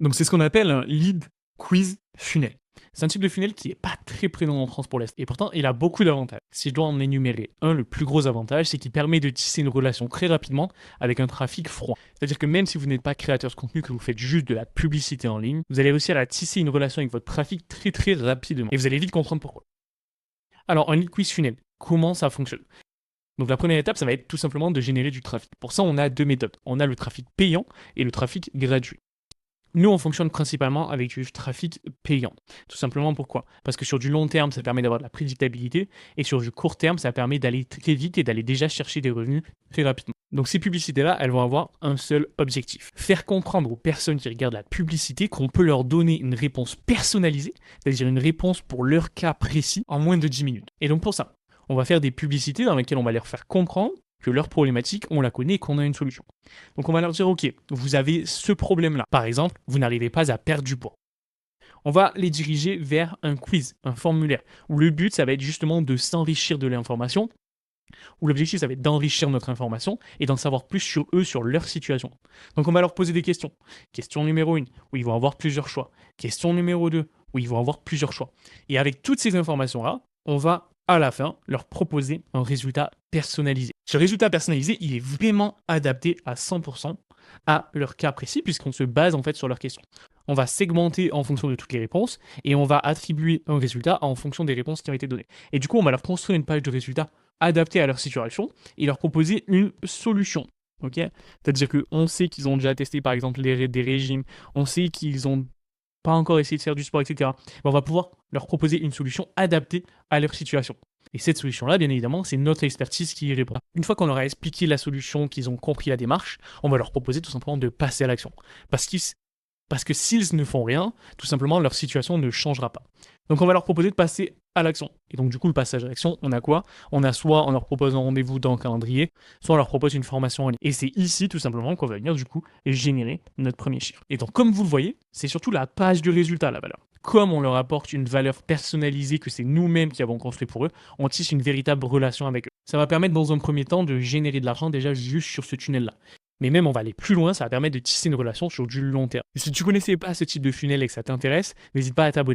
Donc c'est ce qu'on appelle un lead quiz funnel. C'est un type de funnel qui n'est pas très présent en France pour l'instant. Et pourtant, il a beaucoup d'avantages. Si je dois en énumérer un, le plus gros avantage, c'est qu'il permet de tisser une relation très rapidement avec un trafic froid. C'est-à-dire que même si vous n'êtes pas créateur de contenu, que vous faites juste de la publicité en ligne, vous allez réussir à tisser une relation avec votre trafic très très rapidement. Et vous allez vite comprendre pourquoi. Alors, un lead quiz funnel, comment ça fonctionne? Donc la première étape, ça va être tout simplement de générer du trafic. Pour ça, on a deux méthodes. On a le trafic payant et le trafic gratuit. Nous, on fonctionne principalement avec du trafic payant. Tout simplement pourquoi? Parce que sur du long terme, ça permet d'avoir de la prédictabilité, et sur du court terme, ça permet d'aller très vite et d'aller déjà chercher des revenus très rapidement. Donc ces publicités-là, elles vont avoir un seul objectif. Faire comprendre aux personnes qui regardent la publicité qu'on peut leur donner une réponse personnalisée, c'est-à-dire une réponse pour leur cas précis, en moins de 10 minutes. Et donc pour ça, on va faire des publicités dans lesquelles on va leur faire comprendre que leur problématique, on la connaît et qu'on a une solution. Donc on va leur dire, ok, vous avez ce problème-là. Par exemple, vous n'arrivez pas à perdre du poids. On va les diriger vers un quiz, un formulaire, où le but, ça va être justement de s'enrichir de l'information, où l'objectif, ça va être d'enrichir notre information et d'en savoir plus sur eux, sur leur situation. Donc on va leur poser des questions. Question numéro 1, où ils vont avoir plusieurs choix. Question numéro 2, où ils vont avoir plusieurs choix. Et avec toutes ces informations-là, on va à la fin, leur proposer un résultat personnalisé. Ce résultat personnalisé, il est vraiment adapté à 100% à leur cas précis, puisqu'on se base en fait sur leurs questions. On va segmenter en fonction de toutes les réponses, et on va attribuer un résultat en fonction des réponses qui ont été données. Et du coup, on va leur construire une page de résultats adaptée à leur situation, et leur proposer une solution. Okay, c'est-à-dire qu'on sait qu'ils ont déjà testé par exemple des régimes, on sait qu'ils ont pas encore essayé de faire du sport, etc. On va pouvoir leur proposer une solution adaptée à leur situation. Et cette solution-là, bien évidemment, c'est notre expertise qui y répond. Une fois qu'on leur a expliqué la solution, qu'ils ont compris la démarche, on va leur proposer tout simplement de passer à l'action. Parce que s'ils ne font rien, tout simplement, leur situation ne changera pas. Donc on va leur proposer de passer à l'action. Et donc du coup, le passage à l'action, on a quoi? On a soit on leur propose un rendez-vous dans le calendrier, soit on leur propose une formation en ligne. Et c'est ici, tout simplement, qu'on va venir du coup générer notre premier chiffre. Et donc comme vous le voyez, c'est surtout la page du résultat, la valeur. Comme on leur apporte une valeur personnalisée que c'est nous-mêmes qui avons construit pour eux, on tisse une véritable relation avec eux. Ça va permettre dans un premier temps de générer de l'argent déjà juste sur ce tunnel-là. Mais même on va aller plus loin, ça va permettre de tisser une relation sur du long terme. Et si tu connaissais pas ce type de funnel et que ça t'intéresse, n'hésite pas à t'abonner.